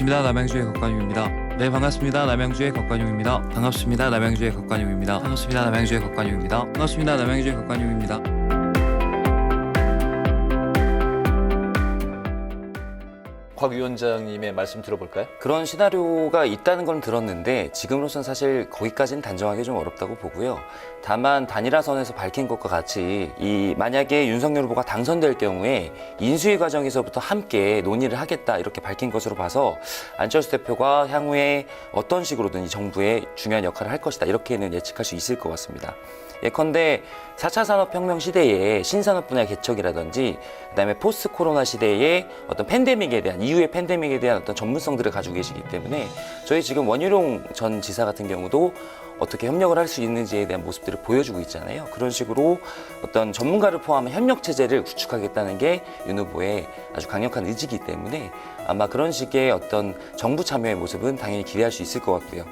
반갑습니다. 남양주의 곽관용입니다. 네, 반갑습니다. 남양주의 곽관용입니다. 반갑습니다. 남양주의 곽관용입니다. 반갑습니다. 남양주의 곽관용입니다. 반갑습니다. 남양주의 곽관용입니다. 곽 위원장님의 말씀 들어볼까요? 그런 시나리오가 있다는 건 들었는데 지금으로선 사실 거기까지는 단정하기 좀 어렵다고 보고요. 다만 단일화선에서 밝힌 것과 같이 만약에 윤석열 후보가 당선될 경우에 인수위 과정에서부터 함께 논의를 하겠다 이렇게 밝힌 것으로 봐서 안철수 대표가 향후에 어떤 식으로든 이 정부의 중요한 역할을 할 것이다 이렇게는 예측할 수 있을 것 같습니다. 예컨대 4차 산업혁명 시대의 신산업 분야 개척이라든지 그다음에 포스트 코로나 시대의 어떤 팬데믹에 대한 이후의 팬데믹에 대한 어떤 전문성들을 가지고 계시기 때문에 저희 지금 원희룡 전 지사 같은 경우도 어떻게 협력을 할 수 있는지에 대한 모습들을 보여주고 있잖아요. 그런 식으로 어떤 전문가를 포함한 협력 체제를 구축하겠다는 게 윤 후보의 아주 강력한 의지이기 때문에 아마 그런 식의 어떤 정부 참여의 모습은 당연히 기대할 수 있을 것 같고요.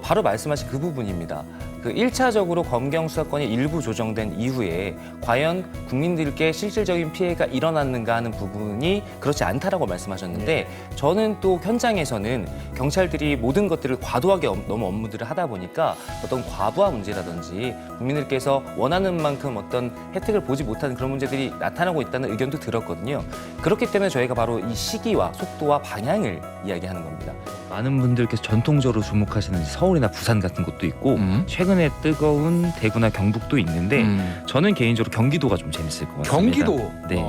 바로 말씀하신 그 부분입니다. 그 1차적으로 검경 수사권이 일부 조정된 이후에 과연 국민들께 실질적인 피해가 일어났는가 하는 부분이 그렇지 않다라고 말씀하셨는데 저는 또 현장에서는 경찰들이 모든 것들을 과도하게 너무 업무들을 하다 보니까 어떤 과부하 문제라든지 국민들께서 원하는 만큼 어떤 혜택을 보지 못하는 그런 문제들이 나타나고 있다는 의견도 들었거든요. 그렇기 때문에 저희가 바로 이 시기와 속도와 방향을 이야기하는 겁니다. 많은 분들께서 전통적으로 주목하시는 서울이나 부산 같은 곳도 있고 최근에 뜨거운 대구나 경북도 있는데 저는 개인적으로 경기도가 좀 재밌을 것 같습니다. 경기도? 네.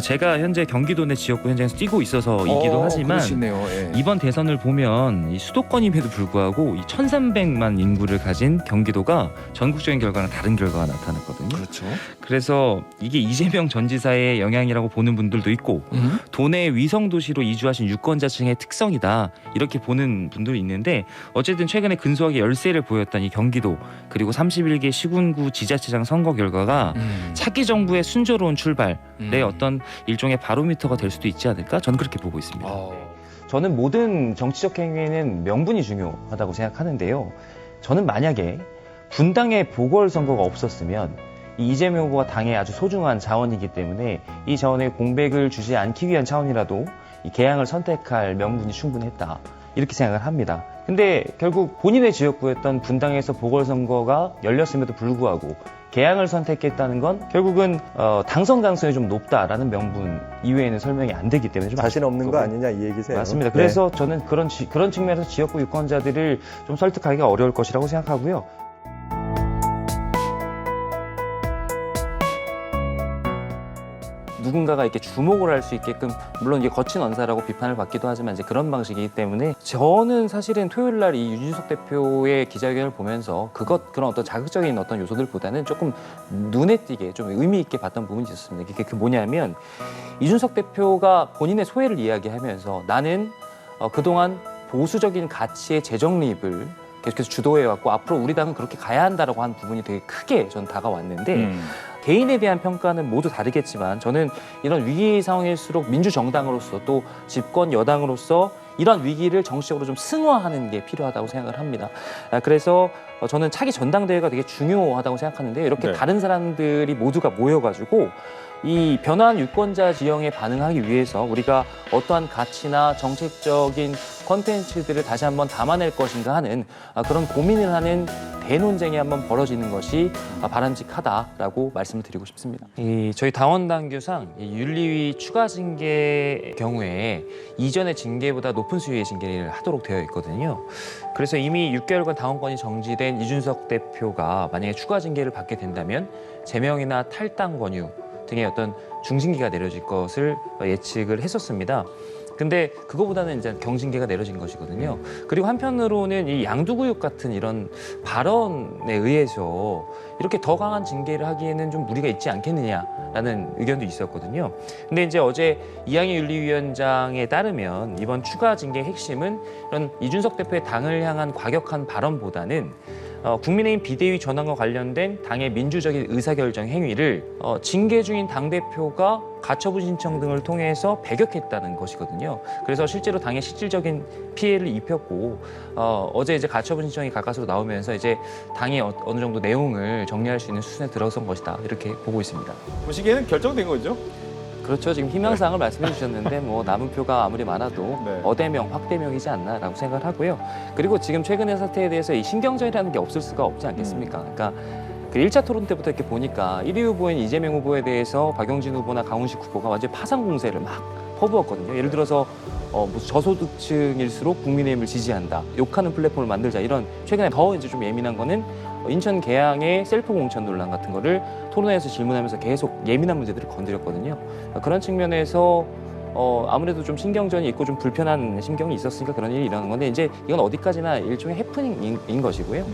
제가 현재 경기도 내 지역구 현장에서 뛰고 있어서이기도 하지만 그러시네요. 예. 이번 대선을 보면 이 수도권임에도 불구하고 이 1,300만 인구를 가진 경기도가 전국적인 결과랑 다른 결과가 나타났거든요. 그렇죠. 그래서 이게 이재명 전 지사의 영향이라고 보는 분들도 있고 도내 위성도시로 이주하신 유권자층의 특성이다 이렇게 보는 분도 있는데 어쨌든 최근에 근소하게 열세를 보였던 이 경기도 그리고 31개 시군구 지자체장 선거 결과가 차기 정부의 순조로운 출발의 어떤 일종의 바로미터가 될 수도 있지 않을까? 저는 그렇게 보고 있습니다. 저는 모든 정치적 행위에는 명분이 중요하다고 생각하는데요. 저는 만약에 분당의 보궐선거가 없었으면 이 이재명 후보가 당의 아주 소중한 자원이기 때문에 이 자원에 공백을 주지 않기 위한 차원이라도 이 개항을 선택할 명분이 충분했다. 이렇게 생각을 합니다. 근데 결국 본인의 지역구였던 분당에서 보궐선거가 열렸음에도 불구하고 개항을 선택했다는 건 결국은 당선 가능성이 좀 높다라는 명분 이외에는 설명이 안 되기 때문에 좀 자신 없는 거 아니냐 이 얘기세요? 맞습니다. 그래서 저는 그런 측면에서 지역구 유권자들을 좀 설득하기가 어려울 것이라고 생각하고요. 누군가가 이렇게 주목을 할 수 있게끔 물론 이게 거친 언사라고 비판을 받기도 하지만 이제 그런 방식이기 때문에 저는 사실은 토요일 날 이 윤준석 대표의 기자회견을 보면서 그런 어떤 자극적인 어떤 요소들보다는 조금 눈에 띄게 좀 의미 있게 봤던 부분이 있었습니다. 그게 뭐냐면 이준석 대표가 본인의 소회를 이야기하면서 나는 그동안 보수적인 가치의 재정립을 계속해서 주도해왔고 앞으로 우리 당은 그렇게 가야 한다라고 한 부분이 되게 크게 전 다가왔는데 개인에 대한 평가는 모두 다르겠지만 저는 이런 위기 상황일수록 민주정당으로서 또 집권 여당으로서 이런 위기를 정치적으로 좀 승화하는 게 필요하다고 생각을 합니다. 그래서 저는 차기 전당대회가 되게 중요하다고 생각하는데 이렇게 다른 사람들이 모두가 모여가지고 이 변화한 유권자 지형에 반응하기 위해서 우리가 어떠한 가치나 정책적인 콘텐츠들을 다시 한번 담아낼 것인가 하는 그런 고민을 하는 대논쟁이 한번 벌어지는 것이 바람직하다라고 말씀을 드리고 싶습니다. 저희 당원 당규상 윤리위 추가 징계의 경우에 이전의 징계보다 높은 수위의 징계를 하도록 되어 있거든요. 그래서 이미 6개월간 당원권이 정지된 이준석 대표가 만약에 추가 징계를 받게 된다면 제명이나 탈당 권유 등의 어떤 중징계가 내려질 것을 예측을 했었습니다. 근데 그거보다는 이제 경징계가 내려진 것이거든요. 그리고 한편으로는 이 양두구육 같은 이런 발언에 의해서 이렇게 더 강한 징계를 하기에는 좀 무리가 있지 않겠느냐라는 의견도 있었거든요. 근데 이제 어제 이항희 윤리위원장에 따르면 이번 추가 징계의 핵심은 이런 이준석 대표의 당을 향한 과격한 발언보다는 국민의힘 비대위 전환과 관련된 당의 민주적인 의사결정 행위를 징계 중인 당대표가 가처분 신청 등을 통해서 배격했다는 것이거든요. 그래서 실제로 당에 실질적인 피해를 입혔고 어제 이제 가처분 신청이 가까스로 나오면서 이제 당이 어느 정도 내용을 정리할 수 있는 수준에 들어선 것이다. 이렇게 보고 있습니다. 보시기에는 결정된 거죠? 그렇죠. 지금 희망사항을 말씀해 주셨는데 뭐 남은 표가 아무리 많아도 네. 어대명, 확대명이지 않나라고 생각을 하고요. 그리고 지금 최근의 사태에 대해서 이 신경전이라는 게 없을 수가 없지 않겠습니까? 그러니까 그 1차 토론 때부터 이렇게 보니까 1위 후보인 이재명 후보에 대해서 박용진 후보나 강훈식 후보가 완전 파상 공세를 막 퍼부었거든요. 예를 들어서 무슨 저소득층일수록 국민의힘을 지지한다, 욕하는 플랫폼을 만들자, 이런 최근에 더 이제 좀 예민한 거는 인천 계양의 셀프 공천 논란 같은 거를 토론회에서 질문하면서 계속 예민한 문제들을 건드렸거든요. 그런 측면에서 아무래도 좀 신경전이 있고 좀 불편한 심경이 있었으니까 그런 일이 일어난 건데, 이제 이건 어디까지나 일종의 해프닝인 것이고요.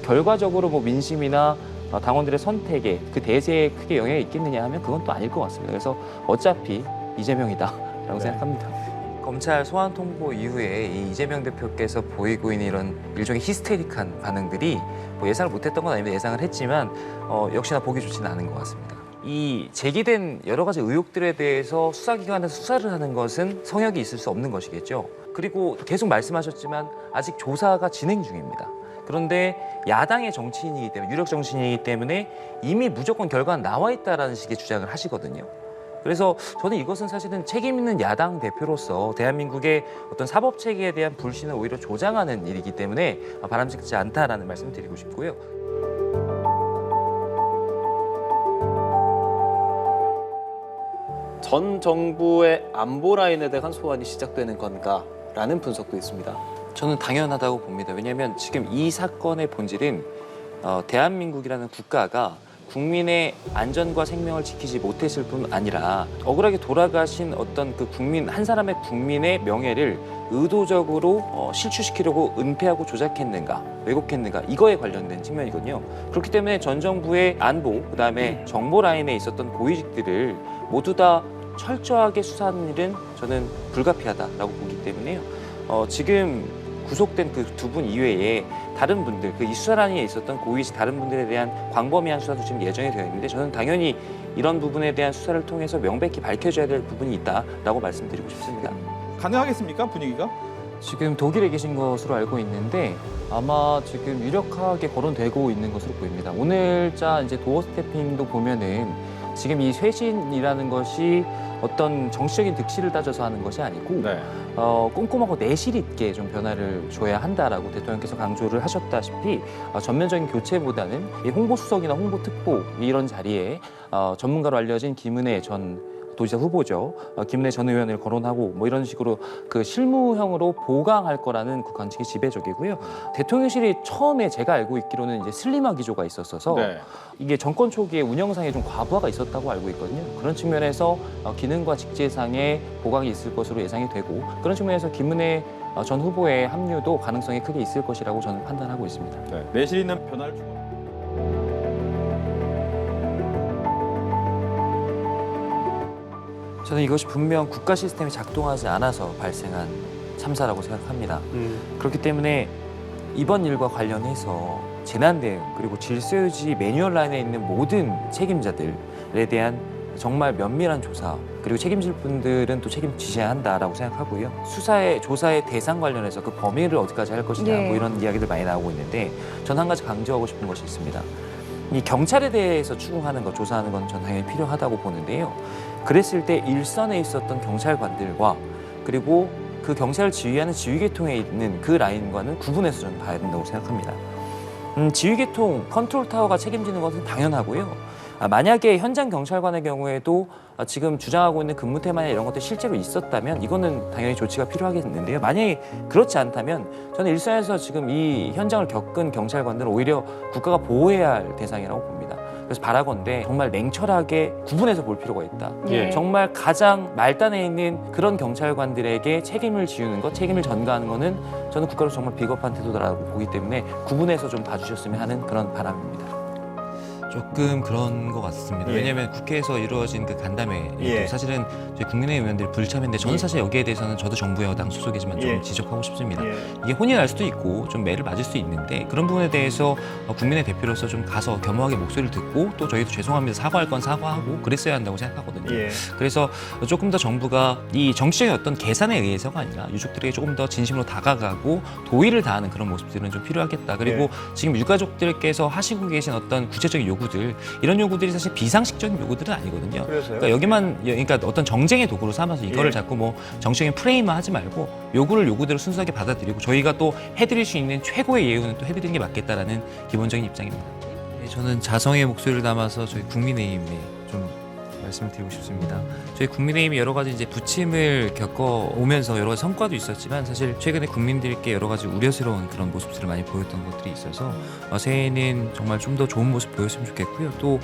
결과적으로 뭐 민심이나 당원들의 선택에 그 대세에 크게 영향이 있겠느냐 하면 그건 또 아닐 것 같습니다. 그래서 어차피 이재명이다라고 생각합니다. 검찰 소환 통보 이후에 이 이재명 대표께서 보이고 있는 이런 일종의 히스테릭한 반응들이 뭐 예상을 못했던 건 아닙니다. 예상을 했지만 역시나 보기 좋지는 않은 것 같습니다. 이 제기된 여러 가지 의혹들에 대해서 수사기관에서 수사를 하는 것은 성역이 있을 수 없는 것이겠죠. 그리고 계속 말씀하셨지만 아직 조사가 진행 중입니다. 그런데 야당의 정치인이기 때문에, 유력 정치인이기 때문에 이미 무조건 결과는 나와 있다라는 식의 주장을 하시거든요. 그래서 저는 이것은 사실은 책임 있는 야당 대표로서 대한민국의 어떤 사법 체계에 대한 불신을 오히려 조장하는 일이기 때문에 바람직하지 않다라는 말씀을 드리고 싶고요. 전 정부의 안보 라인에 대한 소환이 시작되는 건가라는 분석도 있습니다. 저는 당연하다고 봅니다. 왜냐하면 지금 이 사건의 본질은 대한민국이라는 국가가 국민의 안전과 생명을 지키지 못했을 뿐 아니라 억울하게 돌아가신 어떤 그 국민, 한 사람의 국민의 명예를 의도적으로 실추시키려고 은폐하고 조작했는가, 왜곡했는가, 이거에 관련된 측면이거든요. 그렇기 때문에 전 정부의 안보, 그다음에 정보 라인에 있었던 고위직들을 모두 다 철저하게 수사하는 일은 저는 불가피하다라고 보기 때문에요. 지금 구속된 그 두 분 이외에 다른 분들, 그 이 수사란에 있었던 고위직 다른 분들에 대한 광범위한 수사도 지금 예정이 되어 있는데, 저는 당연히 이런 부분에 대한 수사를 통해서 명백히 밝혀져야 될 부분이 있다라고 말씀드리고 싶습니다. 가능하겠습니까, 분위기가? 지금 독일에 계신 것으로 알고 있는데 아마 지금 유력하게 거론되고 있는 것으로 보입니다. 오늘자 이제 도어 스태핑도 보면은 지금 이 쇄신이라는 것이 어떤 정치적인 득실을 따져서 하는 것이 아니고 네. 꼼꼼하고 내실 있게 좀 변화를 줘야 한다라고 대통령께서 강조를 하셨다시피 전면적인 교체보다는 이 홍보수석이나 홍보특보 이런 자리에 전문가로 알려진 김은혜 전 도지사 후보죠. 김은혜 전 의원을 거론하고 뭐 이런 식으로 그 실무형으로 보강할 거라는 그 관측이 지배적이고요. 대통령실이 처음에 제가 알고 있기로는 이제 슬림화 기조가 있었어서 네. 이게 정권 초기에 운영상에 좀 과부하가 있었다고 알고 있거든요. 그런 측면에서 기능과 직제상의 보강이 있을 것으로 예상이 되고, 그런 측면에서 김은혜 전 후보의 합류도 가능성이 크게 있을 것이라고 저는 판단하고 있습니다. 네. 내실 있는 변화를 주고. 저는 이것이 분명 국가 시스템이 작동하지 않아서 발생한 참사라고 생각합니다. 그렇기 때문에 이번 일과 관련해서 재난대응 그리고 질서유지 매뉴얼 라인에 있는 모든 책임자들에 대한 정말 면밀한 조사, 그리고 책임질 분들은 또 책임지셔야 한다라고 생각하고요. 수사의 조사의 대상 관련해서 그 범위를 어디까지 할 것이냐 네. 뭐 이런 이야기들 많이 나오고 있는데, 전 한 가지 강조하고 싶은 것이 있습니다. 이 경찰에 대해서 추궁하는 것, 조사하는 건 전 당연히 필요하다고 보는데요. 그랬을 때 일선에 있었던 경찰관들과 그리고 그 경찰을 지휘하는 지휘계통에 있는 그 라인과는 구분해서 저는 봐야 된다고 생각합니다. 지휘계통, 컨트롤 타워가 책임지는 것은 당연하고요. 만약에 현장 경찰관의 경우에도 지금 주장하고 있는 근무 태만이나 이런 것들이 실제로 있었다면 이거는 당연히 조치가 필요하겠는데요. 만약에 그렇지 않다면 저는 일선에서 지금 이 현장을 겪은 경찰관들은 오히려 국가가 보호해야 할 대상이라고 봅니다. 그래서 바라건대 정말 냉철하게 구분해서 볼 필요가 있다. 예. 정말 가장 말단에 있는 그런 경찰관들에게 책임을 지우는 것, 책임을 전가하는 것은 저는 국가로 정말 비겁한 태도다라고 보기 때문에 구분해서 좀 봐주셨으면 하는 그런 바람입니다. 조금 그런 것 같습니다. 예. 왜냐하면 국회에서 이루어진 그 간담회 예. 사실은 저희 국민의힘 의원들이 불참인데 저는 예. 사실 여기에 대해서는 저도 정부 여당 소속이지만 좀 예. 지적하고 싶습니다. 예. 이게 혼이 날 수도 있고 좀 매를 맞을 수 있는데, 그런 부분에 대해서 국민의 대표로서 좀 가서 겸허하게 목소리를 듣고 또 저희도 죄송합니다, 사과할 건 사과하고 그랬어야 한다고 생각하거든요. 예. 그래서 조금 더 정부가 이 정치적인 어떤 계산에 의해서가 아니라 유족들에게 조금 더 진심으로 다가가고 도의를 다하는 그런 모습들은 좀 필요하겠다. 그리고 예. 지금 유가족들께서 하시고 계신 어떤 구체적인 요구들 이런 요구들이 사실 비상식적인 요구들은 아니거든요. 그래서요? 그러니까 여기만 그러니까 어떤 정쟁의 도구로 삼아서 이거를 예. 자꾸 뭐 정치적인 프레임화 하지 말고 요구를 요구대로 순수하게 받아들이고 저희가 또 해드릴 수 있는 최고의 예우는 또 해드리는 게 맞겠다라는 기본적인 입장입니다. 네, 저는 자성의 목소리를 담아서 저희 국민의힘에 좀 말씀을 드리고 싶습니다. 저희 국민의힘이 여러 가지 이제 부침을 겪어오면서 여러 가지 성과도 있었지만 사실 최근에 국민들께 여러 가지 우려스러운 그런 모습들을 많이 보였던 것들이 있어서 새해에는 정말 좀 더 좋은 모습 보였으면 좋겠고요. 또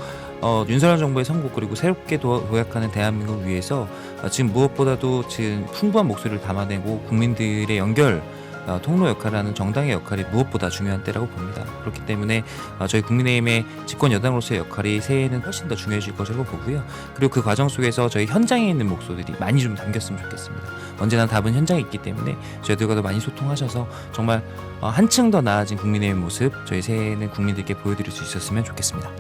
윤석열 정부의 선곡 그리고 새롭게 도약하는 대한민국을 위해서 지금 무엇보다도 지금 풍부한 목소리를 담아내고 국민들의 연결 통로 역할을 하는 정당의 역할이 무엇보다 중요한 때라고 봅니다. 그렇기 때문에 저희 국민의힘의 집권 여당으로서의 역할이 새해에는 훨씬 더 중요해질 것이라고 보고요. 그리고 그 과정 속에서 저희 현장에 있는 목소리들이 많이 좀 담겼으면 좋겠습니다. 언제나 답은 현장에 있기 때문에 저희들과도 많이 소통하셔서 정말 한층 더 나아진 국민의힘 모습 저희 새해에는 국민들께 보여드릴 수 있었으면 좋겠습니다.